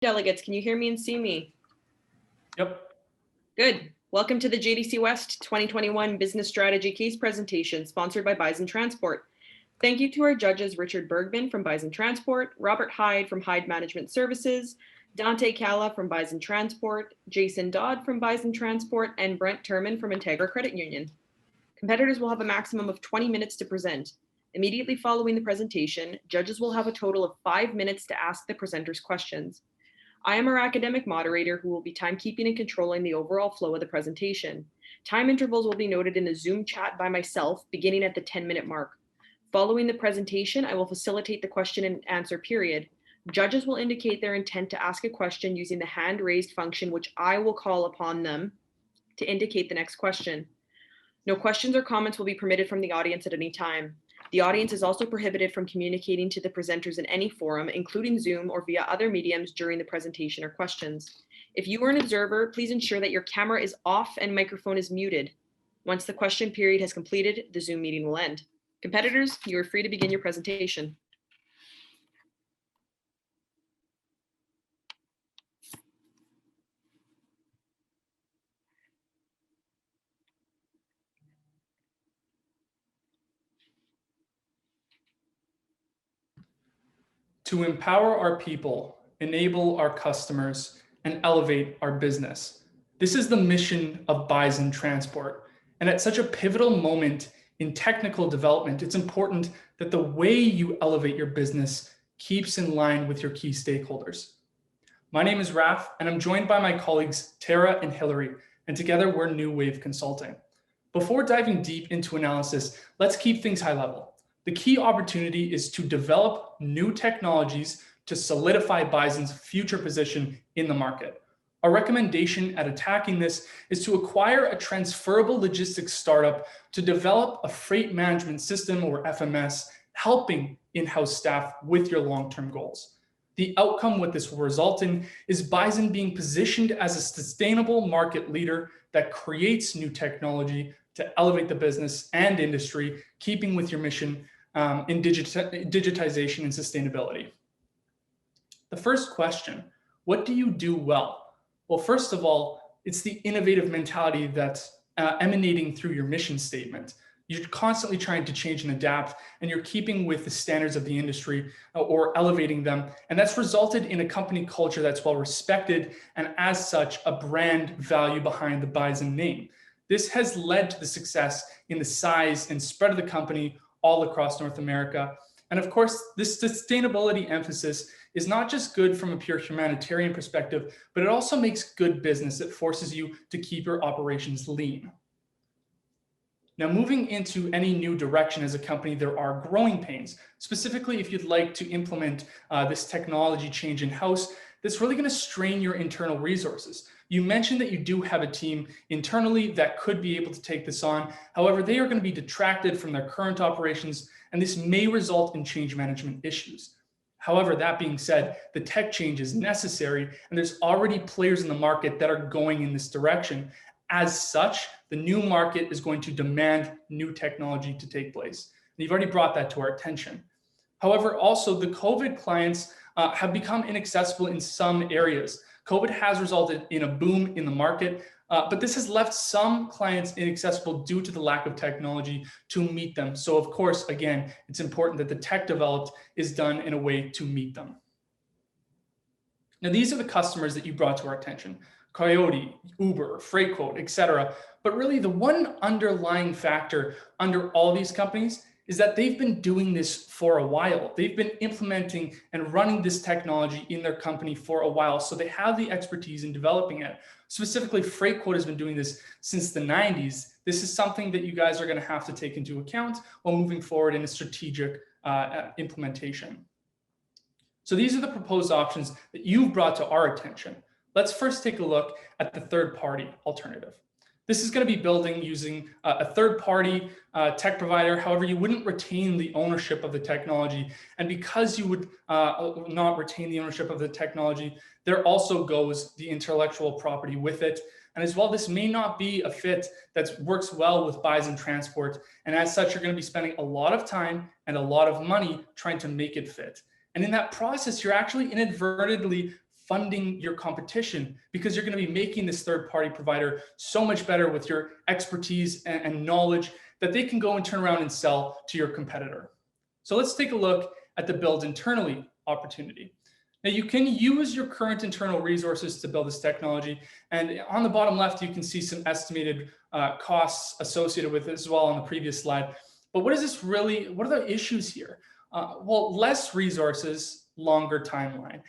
Delegates, can you hear me and see me? Yep. Good. Welcome to the JDC West 2021 Business Strategy Case Presentation, sponsored by Bison Transport. Thank you to our judges, Richard Bergman from Bison Transport, Robert Hyde from Hyde Management Services, Dante Calla from Bison Transport, Jason Dodd from Bison Transport, and Brent Turman from Integra Credit Union. Competitors will have a maximum of 20 minutes to present. Immediately following the presentation, judges will have a total of 5 minutes to ask the presenters questions. I am our academic moderator who will be timekeeping and controlling the overall flow of the presentation. Time intervals will be noted in the Zoom chat by myself, beginning at the 10-minute mark. Following the presentation, I will facilitate the question and answer period. Judges will indicate their intent to ask a question using the hand raised function, which I will call upon them to indicate the next question. No questions or comments will be permitted from the audience at any time. The audience is also prohibited from communicating to the presenters in any forum, including Zoom or via other mediums during the presentation or questions. If you are an observer, please ensure that your camera is off and microphone is muted. Once the question period has completed, the Zoom meeting will end. Competitors, you are free to begin your presentation. To empower our people, enable our customers, and elevate our business. This is the mission of Bison Transport. And at such a pivotal moment in technical development, it's important that the way you elevate your business keeps in line with your key stakeholders. My name is Raf, and I'm joined by my colleagues Tara and Hillary, and together we're New Wave Consulting. Before diving deep into analysis, let's keep things high level. The key opportunity is to develop new technologies to solidify Bison's future position in the market. Our recommendation at attacking this is to acquire a transferable logistics startup to develop a freight management system, or FMS, helping in-house staff with your long-term goals. The outcome what this will result in is Bison being positioned as a sustainable market leader that creates new technology to elevate the business and industry, keeping with your mission in digitization and sustainability. The first question, what do you do well? Well, first of all, it's the innovative mentality that's emanating through your mission statement. You're constantly trying to change and adapt, and you're keeping with the standards of the industry or elevating them. And that's resulted in a company culture that's well respected, and as such, a brand value behind the Bison name. This has led to the success in the size and spread of the company all across North America. And of course, this sustainability emphasis is not just good from a pure humanitarian perspective, but it also makes good business. It forces you to keep your operations lean. Now, moving into any new direction as a company, there are growing pains. Specifically, if you'd like to implement this technology change in-house, that's really going to strain your internal resources. You mentioned that you do have a team internally that could be able to take this on. However, they are going to be detracted from their current operations, and this may result in change management issues. However, that being said, the tech change is necessary, and there's already players in the market that are going in this direction. As such, the new market is going to demand new technology to take place. And you've already brought that to our attention. However, also the COVID clients have become inaccessible in some areas. COVID has resulted in a boom in the market, but this has left some clients inaccessible due to the lack of technology to meet them. So of course, again, it's important that the tech developed is done in a way to meet them. Now, these are the customers that you brought to our attention: Coyote, Uber, FreightQuote, etc. But really the one underlying factor under all these companies is that they've been doing this for a while. They've been implementing and running this technology in their company for a while. So they have the expertise in developing it. Specifically, FreightQuote has been doing this since the 90s. This is something that you guys are going to have to take into account while moving forward in a strategic implementation. So these are the proposed options that you've brought to our attention. Let's first take a look at the third-party alternative. This is going to be building using a third-party tech provider. However, you wouldn't retain the ownership of the technology. And because you would not retain the ownership of the technology, there also goes the intellectual property with it. And as well, this may not be a fit that works well with Bison Transport. And as such, you're going to be spending a lot of time and a lot of money trying to make it fit. And in that process, you're actually inadvertently funding your competition, because you're going to be making this third-party provider so much better with your expertise and knowledge that they can go and turn around and sell to your competitor. So let's take a look at the build internally opportunity. Now, you can use your current internal resources to build this technology. And on the bottom left, you can see some estimated costs associated with it as well on the previous slide. But what are the issues here? Well, less resources, longer timeline.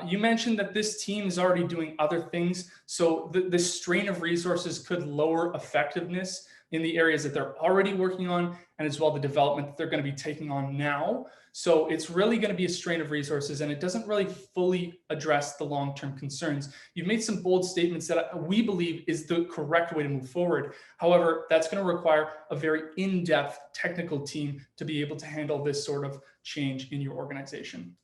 You mentioned that this team is already doing other things. So the strain of resources could lower effectiveness in the areas that they're already working on, and as well the development that they're going to be taking on now. So it's really going to be a strain of resources, and it doesn't really fully address the long-term concerns. You've made some bold statements that we believe is the correct way to move forward. However, that's going to require a very in-depth technical team to be able to handle this sort of change in your organization.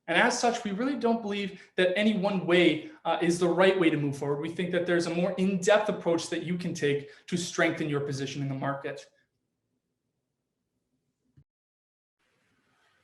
And as such, we really don't believe that any one way is the right way to move forward. We think that there's a more in-depth approach that you can take to strengthen your position in the market.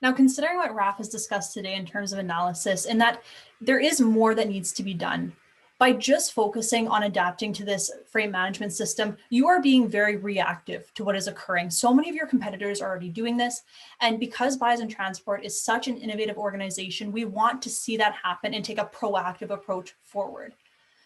Now, considering what Raf has discussed today in terms of analysis, and that there is more that needs to be done, by just focusing on adapting to this freight management system, you are being very reactive to what is occurring. So many of your competitors are already doing this. And because Bison Transport is such an innovative organization, we want to see that happen and take a proactive approach forward.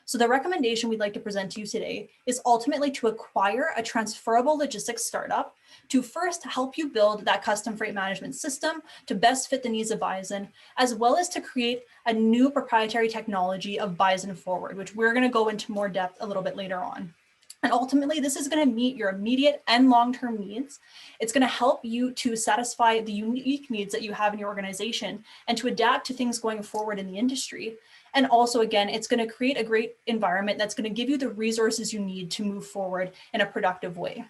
So the recommendation we'd like to present to you today is ultimately to acquire a transferable logistics startup to first help you build that custom freight management system to best fit the needs of Bison, as well as to create a new proprietary technology of Bison Forward, which we're going to go into more depth a little bit later on. And ultimately, this is going to meet your immediate and long-term needs. It's going to help you to satisfy the unique needs that you have in your organization and to adapt to things going forward in the industry. And also, again, it's going to create a great environment that's going to give you the resources you need to move forward in a productive way.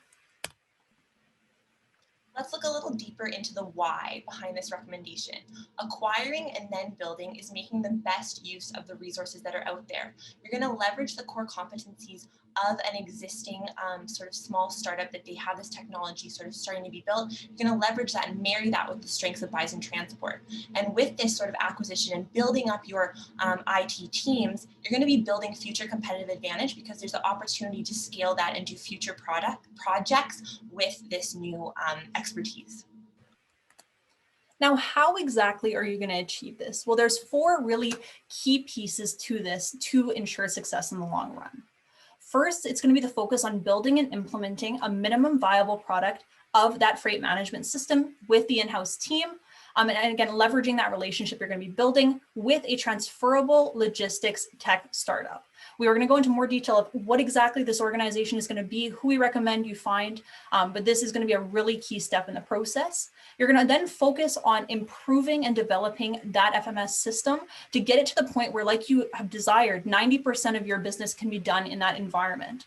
Let's look a little deeper into the why behind this recommendation. Acquiring and then building is making the best use of the resources that are out there. You're going to leverage the core competencies of an existing sort of small startup that they have this technology sort of starting to be built. You're going to leverage that and marry that with the strengths of Bison Transport. And with this sort of acquisition and building up your IT teams, you're going to be building future competitive advantage because there's the opportunity to scale that and do future projects with this new expertise. Now, how exactly are you going to achieve this? Well, there's 4 really key pieces to this to ensure success in the long run. First, it's going to be the focus on building and implementing a minimum viable product of that freight management system with the in-house team. And again, leveraging that relationship you're going to be building with a transferable logistics tech startup. We are going to go into more detail of what exactly this organization is going to be, who we recommend you find, but this is going to be a really key step in the process. You're going to then focus on improving and developing that FMS system to get it to the point where, like you have desired, 90% of your business can be done in that environment.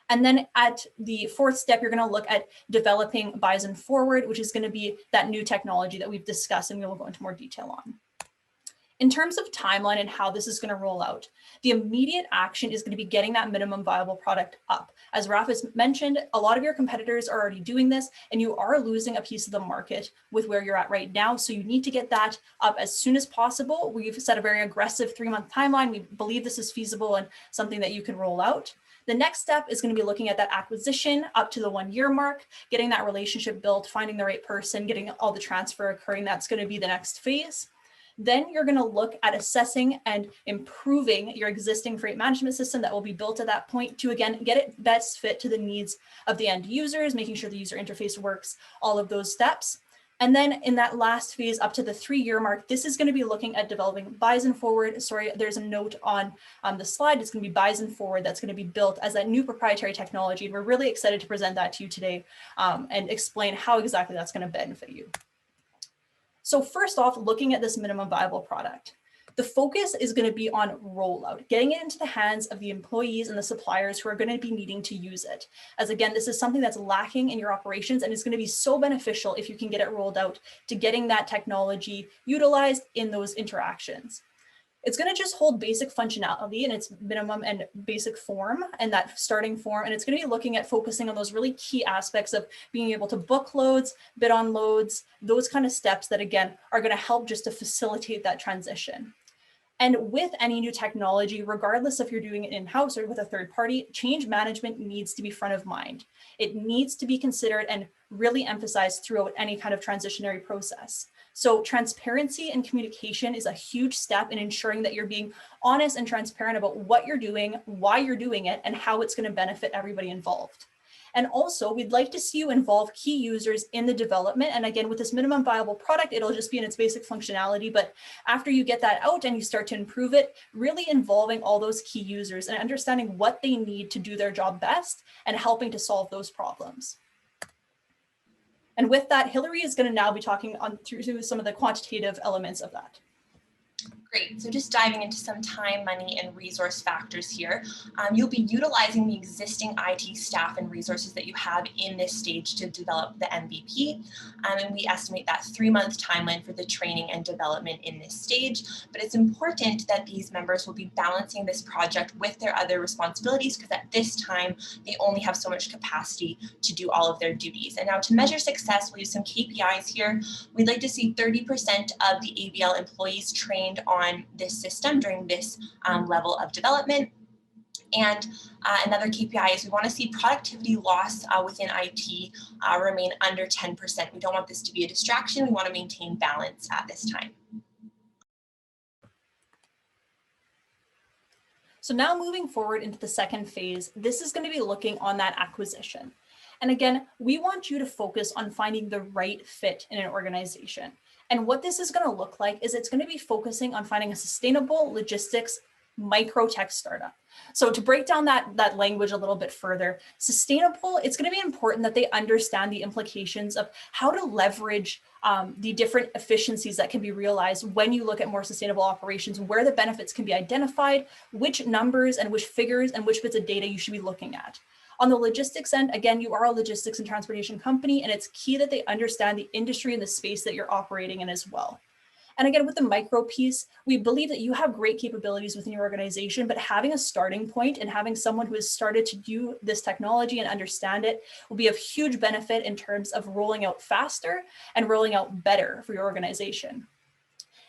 And then at the 4th step, you're going to look at developing Bison Forward, which is going to be that new technology that we've discussed and we will go into more detail on. In terms of timeline and how this is going to roll out, the immediate action is going to be getting that minimum viable product up. As Raf has mentioned, a lot of your competitors are already doing this and you are losing a piece of the market with where you're at right now. So you need to get that up as soon as possible. We've set a very aggressive 3-month timeline. We believe this is feasible and something that you can roll out. The next step is going to be looking at that acquisition up to the 1-year mark, getting that relationship built, finding the right person, getting all the transfer occurring. That's going to be the next phase. Then you're going to look at assessing and improving your existing freight management system that will be built at that point to, again, get it best fit to the needs of the end users, making sure the user interface works, all of those steps. And then in that last phase up to the 3-year mark, this is going to be looking at developing Bison Forward. Sorry, there's a note on the slide. It's going to be Bison Forward that's going to be built as that new proprietary technology. And we're really excited to present that to you today and explain how exactly that's going to benefit you. So first off, looking at this minimum viable product, the focus is going to be on rollout, getting it into the hands of the employees and the suppliers who are going to be needing to use it. As again, this is something that's lacking in your operations and it's going to be so beneficial if you can get it rolled out to getting that technology utilized in those interactions. It's going to just hold basic functionality in its minimum and basic form and that starting form. And it's going to be looking at focusing on those really key aspects of being able to book loads, bid on loads, those kind of steps that, again, are going to help just to facilitate that transition. And with any new technology, regardless if you're doing it in-house or with a third party, change management needs to be front of mind. It needs to be considered and really emphasized throughout any kind of transitionary process. So transparency and communication is a huge step in ensuring that you're being honest and transparent about what you're doing, why you're doing it, and how it's going to benefit everybody involved. And also, we'd like to see you involve key users in the development. And again, with this minimum viable product, it'll just be in its basic functionality. But after you get that out and you start to improve it, really involving all those key users and understanding what they need to do their job best and helping to solve those problems. And with that, Hillary is going to now be talking on through some of the quantitative elements of that. Great, so just diving into some time, money, and resource factors here. You'll be utilizing the existing IT staff and resources that you have in this stage to develop the MVP. And we estimate that 3-month timeline for the training and development in this stage. But it's important that these members will be balancing this project with their other responsibilities, because at this time, they only have so much capacity to do all of their duties. And now to measure success, we'll use some KPIs here. We'd like to see 30% of the ABL employees trained on this system during this level of development. And another KPI is we want to see productivity loss within IT remain under 10%. We don't want this to be a distraction. We want to maintain balance at this time. So now moving forward into the second phase, this is going to be looking on that acquisition. And again, we want you to focus on finding the right fit in an organization. And what this is going to look like is it's going to be focusing on finding a sustainable logistics micro-tech startup. So to break down that language a little bit further, sustainable, it's going to be important that they understand the implications of how to leverage the different efficiencies that can be realized when you look at more sustainable operations, where the benefits can be identified, which numbers and which figures and which bits of data you should be looking at. On the logistics end, again, you are a logistics and transportation company, and it's key that they understand the industry and the space that you're operating in as well. And again, with the micro piece, we believe that you have great capabilities within your organization, but having a starting point and having someone who has started to do this technology and understand it will be of huge benefit in terms of rolling out faster and rolling out better for your organization.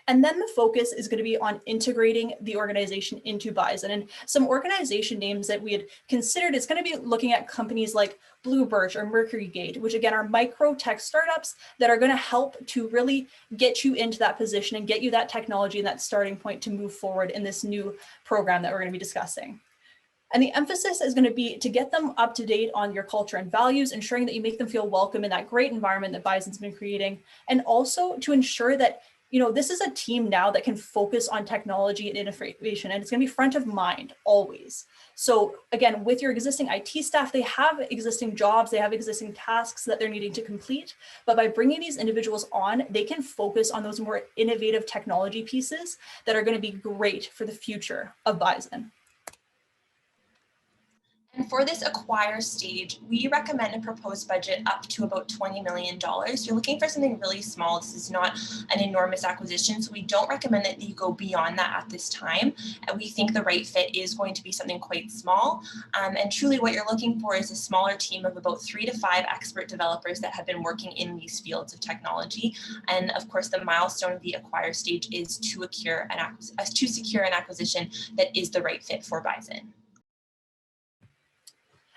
And then the focus is going to be on integrating the organization into Bison. And some organization names that we had considered is going to be looking at companies like Blue Birch or Mercury Gate, which again are micro tech startups that are going to help to really get you into that position and get you that technology and that starting point to move forward in this new program that we're going to be discussing. And the emphasis is going to be to get them up to date on your culture and values, ensuring that you make them feel welcome in that great environment that Bison's been creating, and also to ensure that this is a team now that can focus on technology and innovation, and it's going to be front of mind always. So again, with your existing IT staff, they have existing jobs, they have existing tasks that they're needing to complete. But by bringing these individuals on, they can focus on those more innovative technology pieces that are going to be great for the future of Bison. And for this acquire stage, we recommend a proposed budget up to about $20 million. You're looking for something really small. This is not an enormous acquisition, so we don't recommend that you go beyond that at this time. And we think the right fit is going to be something quite small. And truly what you're looking for is a smaller team of about 3 to 5 expert developers that have been working in these fields of technology. And of course, the milestone of the acquire stage is to secure an acquisition that is the right fit for Bison.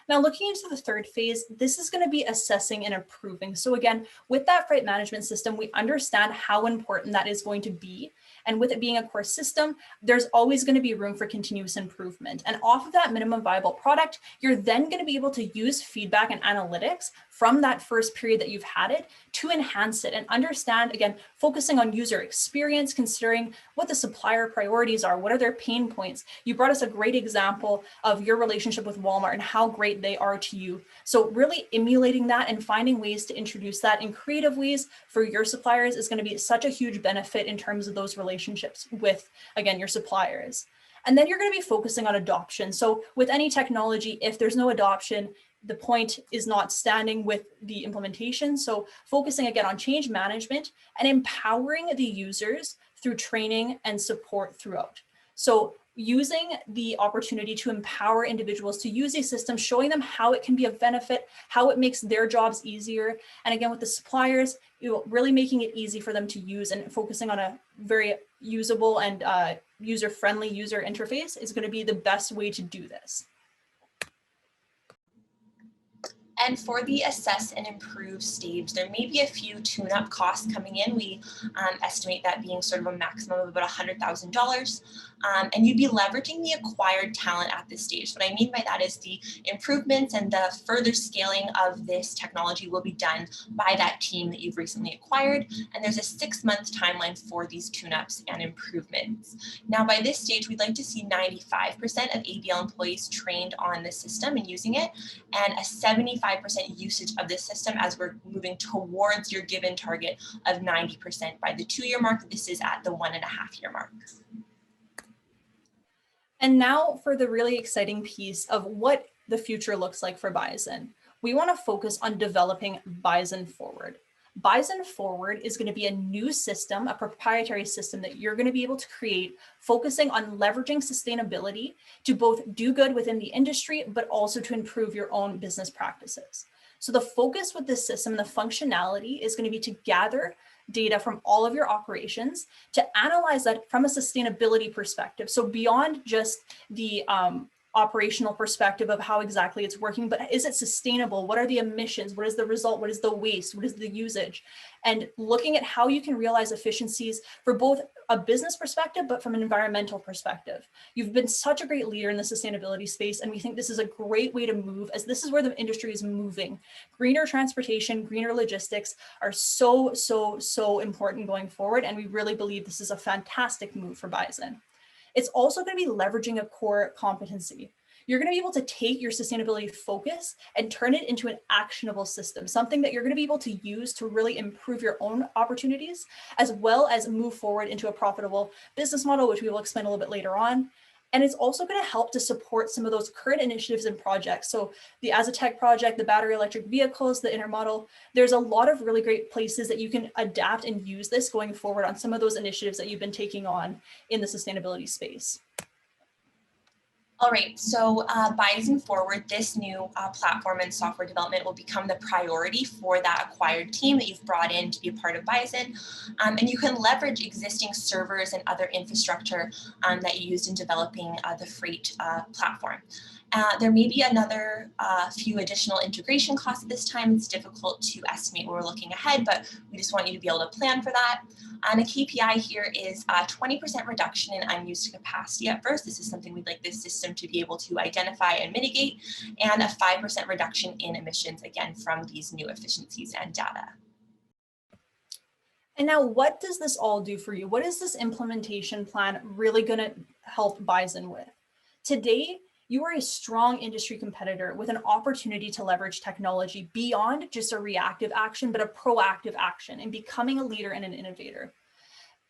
Now, looking into the third phase, this is going to be assessing and improving. So again, with that freight management system, we understand how important that is going to be. And with it being a core system, there's always going to be room for continuous improvement. And off of that minimum viable product, you're then going to be able to use feedback and analytics from that first period that you've had it to enhance it and understand, again, focusing on user experience, considering what the supplier priorities are, what are their pain points. You brought us a great example of your relationship with Walmart and how great they are to you. So really emulating that and finding ways to introduce that in creative ways for your suppliers is going to be such a huge benefit in terms of those relationships with, again, your suppliers. And then you're going to be focusing on adoption. So with any technology, if there's no adoption, the point is not standing with the implementation. So focusing again on change management and empowering the users through training and support throughout. So using the opportunity to empower individuals to use these systems, showing them how it can be of benefit, how it makes their jobs easier. And again, with the suppliers, really making it easy for them to use and focusing on a very usable and user-friendly user interface is going to be the best way to do this. And for the assess and improve stage, there may be a few tune-up costs coming in. We estimate that being sort of a maximum of about $100,000. And you'd be leveraging the acquired talent at this stage. What I mean by that is the improvements and the further scaling of this technology will be done by that team that you've recently acquired. And there's a 6-month timeline for these tune-ups and improvements. Now, by this stage, we'd like to see 95% of ABL employees trained on this system and using it, and a 75% usage of this system as we're moving towards your given target of 90% by the 2-year mark. This is at the 1.5-year mark. And now for the really exciting piece of what the future looks like for Bison. We want to focus on developing Bison Forward. Bison Forward is going to be a new system, a proprietary system that you're going to be able to create, focusing on leveraging sustainability to both do good within the industry, but also to improve your own business practices. So the focus with this system and the functionality is going to be to gather data from all of your operations, to analyze that from a sustainability perspective. So beyond just the operational perspective of how exactly it's working, but is it sustainable? What are the emissions? What is the result? What is the waste? What is the usage? And looking at how you can realize efficiencies for both a business perspective, but from an environmental perspective. You've been such a great leader in the sustainability space, and we think this is a great way to move, as this is where the industry is moving. Greener transportation, greener logistics are so important going forward, and we really believe this is a fantastic move for Bison. It's also going to be leveraging a core competency. You're going to be able to take your sustainability focus and turn it into an actionable system, something that you're going to be able to use to really improve your own opportunities, as well as move forward into a profitable business model, which we will explain a little bit later on. And it's also going to help to support some of those current initiatives and projects. So the Azatec project, the battery electric vehicles, the intermodal, there's a lot of really great places that you can adapt and use this going forward on some of those initiatives that you've been taking on in the sustainability space. All right, so Bison Forward, this new platform and software development will become the priority for that acquired team that you've brought in to be a part of Bison. And you can leverage existing servers and other infrastructure that you used in developing the freight platform. There may be another few additional integration costs at this time. It's difficult to estimate when we're looking ahead, but we just want you to be able to plan for that. And a KPI here is a 20% reduction in unused capacity at first. This is something we'd like this system to be able to identify and mitigate, and a 5% reduction in emissions, again, from these new efficiencies and data. And now, what does this all do for you? What is this implementation plan really going to help Bison with? Today, you are a strong industry competitor with an opportunity to leverage technology beyond just a reactive action, but a proactive action in becoming a leader and an innovator.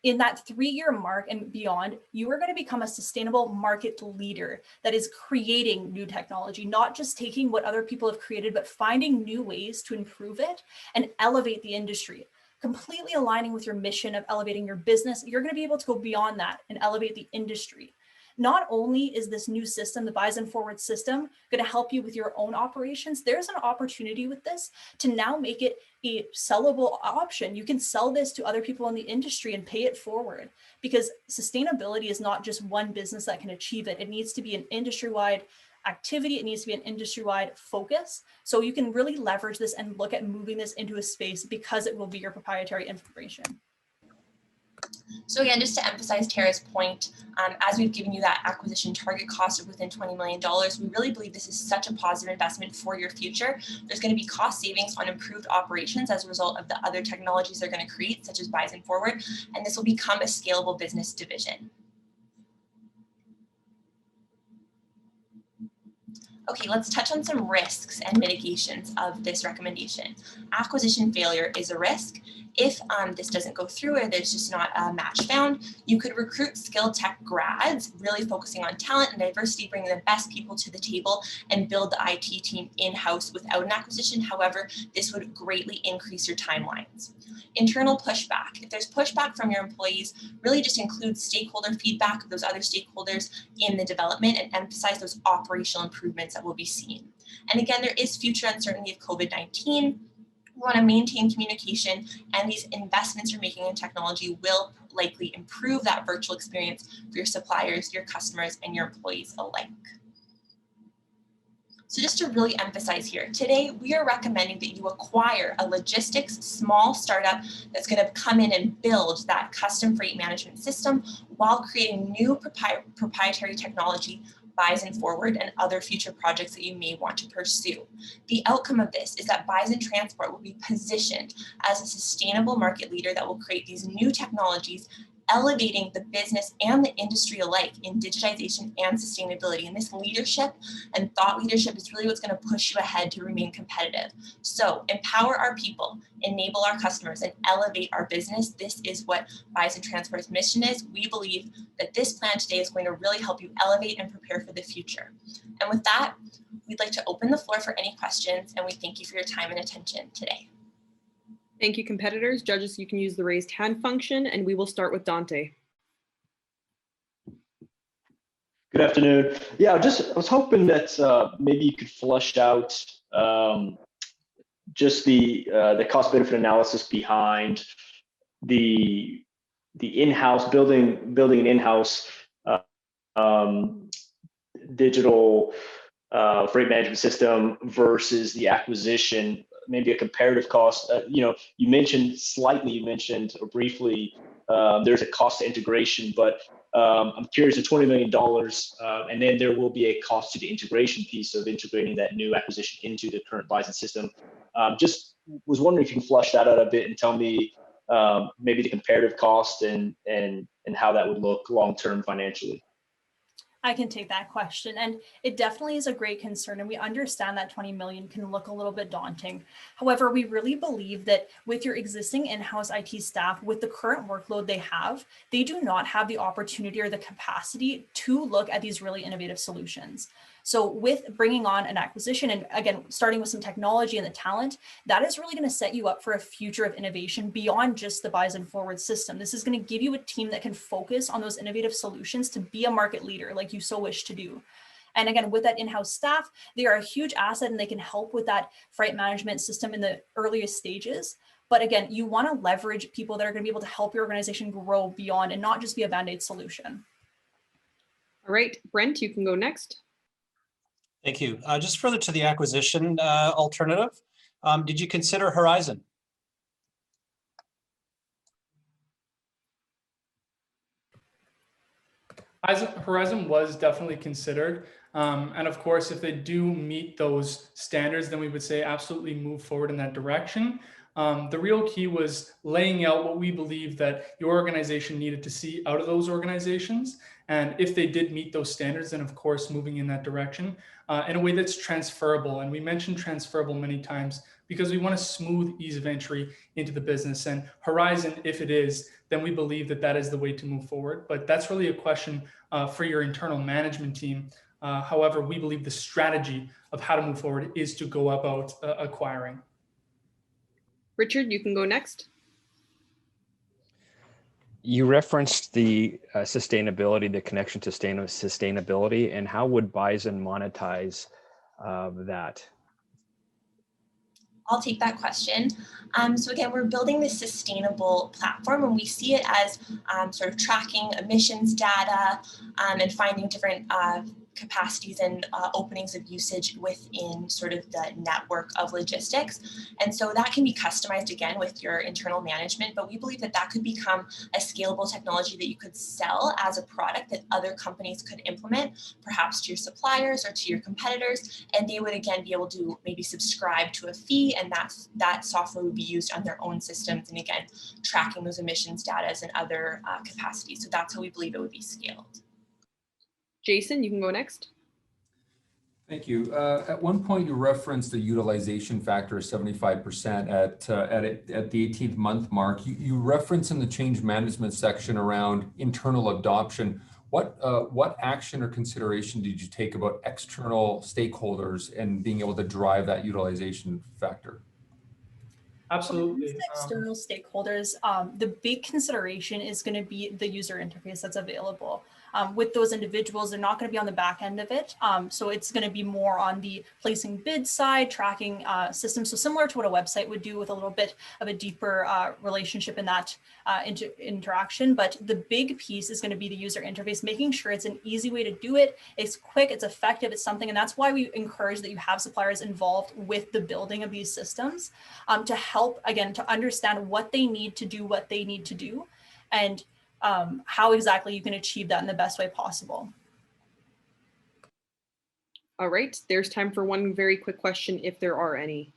In that 3-year mark and beyond, you are going to become a sustainable market leader that is creating new technology, not just taking what other people have created, but finding new ways to improve it and elevate the industry. Completely aligning with your mission of elevating your business, you're going to be able to go beyond that and elevate the industry. Not only is this new system, the Bison Forward system, going to help you with your own operations, there's an opportunity with this to now make it a sellable option. You can sell this to other people in the industry and pay it forward, because sustainability is not just one business that can achieve it. It needs to be an industry-wide activity. It needs to be an industry-wide focus. So you can really leverage this and look at moving this into a space because it will be your proprietary information. So again, just to emphasize Tara's point, as we've given you that acquisition target cost of within $20 million, we really believe this is such a positive investment for your future. There's going to be cost savings on improved operations as a result of the other technologies they're going to create, such as Bison Forward, and this will become a scalable business division. Okay, let's touch on some risks and mitigations of this recommendation. Acquisition failure is a risk. If this doesn't go through or there's just not a match found, you could recruit skilled tech grads, really focusing on talent and diversity, bringing the best people to the table and build the IT team in-house without an acquisition. However, this would greatly increase your timelines. Internal pushback. If there's pushback from your employees, really just include stakeholder feedback of those other stakeholders in the development and emphasize those operational improvements that will be seen. And again, there is future uncertainty of COVID-19. We want to maintain communication, and these investments you're making in technology will likely improve that virtual experience for your suppliers, your customers, and your employees alike. So just to really emphasize here, today we are recommending that you acquire a logistics small startup that's going to come in and build that custom freight management system while creating new proprietary technology, Bison Forward, and other future projects that you may want to pursue. The outcome of this is that Bison Transport will be positioned as a sustainable market leader that will create these new technologies, elevating the business and the industry alike in digitization and sustainability. And this leadership and thought leadership is really what's going to push you ahead to remain competitive. So empower our people, enable our customers, and elevate our business. This is what Bison Transport's mission is. We believe that this plan today is going to really help you elevate and prepare for the future. And with that, we'd like to open the floor for any questions, and we thank you for your time and attention today. Thank you, competitors. Judges, you can use the raised hand function, and we will start with Dante. Good afternoon. Yeah, I was hoping that maybe you could flesh out just the cost benefit analysis behind the in-house building an in-house digital freight management system versus the acquisition. Maybe a comparative cost. You mentioned or briefly there's a cost to integration, but I'm curious, the $20 million, and then there will be a cost to the integration piece of integrating that new acquisition into the current Bison system. Just was wondering if you can flush that out a bit and tell me maybe the comparative cost and how that would look long-term financially. I can take that question, and it definitely is a great concern, and we understand that 20 million can look a little bit daunting. However, we really believe that with your existing in-house IT staff, with the current workload they have, they do not have the opportunity or the capacity to look at these really innovative solutions. So with bringing on an acquisition, and again, starting with some technology and the talent, that is really going to set you up for a future of innovation beyond just the Bison Forward system. This is going to give you a team that can focus on those innovative solutions to be a market leader like you so wish to do. And again, with that in-house staff, they are a huge asset and they can help with that freight management system in the earliest stages. But again, you want to leverage people that are going to be able to help your organization grow beyond and not just be a Band-Aid solution. All right, Brent, you can go next. Thank you. Just further to the acquisition alternative, did you consider Horizon? Horizon was definitely considered. And of course, if they do meet those standards, then we would say absolutely move forward in that direction. The real key was laying out what we believe that your organization needed to see out of those organizations. And if they did meet those standards, then of course, moving in that direction in a way that's transferable. And we mentioned transferable many times because we want a smooth ease of entry into the business. And Horizon, if it is, then we believe that that is the way to move forward. But that's really a question for your internal management team. However, we believe the strategy of how to move forward is to go about acquiring. Richard, you can go next. You referenced the sustainability, the connection to sustainability, and how would Bison monetize that? I'll take that question. So again, we're building this sustainable platform, and we see it as sort of tracking emissions data and finding different capacities and openings of usage within sort of the network of logistics. And so that can be customized again with your internal management, but we believe that that could become a scalable technology that you could sell as a product that other companies could implement, perhaps to your suppliers or to your competitors, and they would again be able to maybe subscribe to a fee, and that software would be used on their own systems, and again, tracking those emissions data and other capacities. So that's how we believe it would be scaled. Jason, you can go next. Thank you. At one point, you referenced the utilization factor of 75% at the 18th month mark. You referenced in the change management section around internal adoption. What action or consideration did you take about external stakeholders and being able to drive that utilization factor? Absolutely. External stakeholders, the big consideration is going to be the user interface that's available. with those individuals. They're not going to be on the back end of it. So it's going to be more on the placing bid side, tracking system. So similar to what a website would do, with a little bit of a deeper relationship in that interaction. But the big piece is going to be the user interface, making sure it's an easy way to do it. It's quick, it's effective, it's something. And that's why we encourage that you have suppliers involved with the building of these systems to help, again, to understand what they need to do, what they need to do, and how exactly you can achieve that in the best way possible. All right, there's time for one very quick question, if there are any.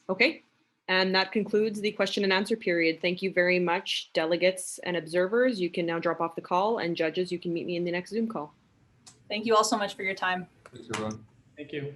Okay, and that concludes the question and answer period. Thank you very much, delegates and observers. You can now drop off the call, and judges, you can meet me in the next Zoom call. Thank you all so much for your time. Thanks, everyone. Thank you.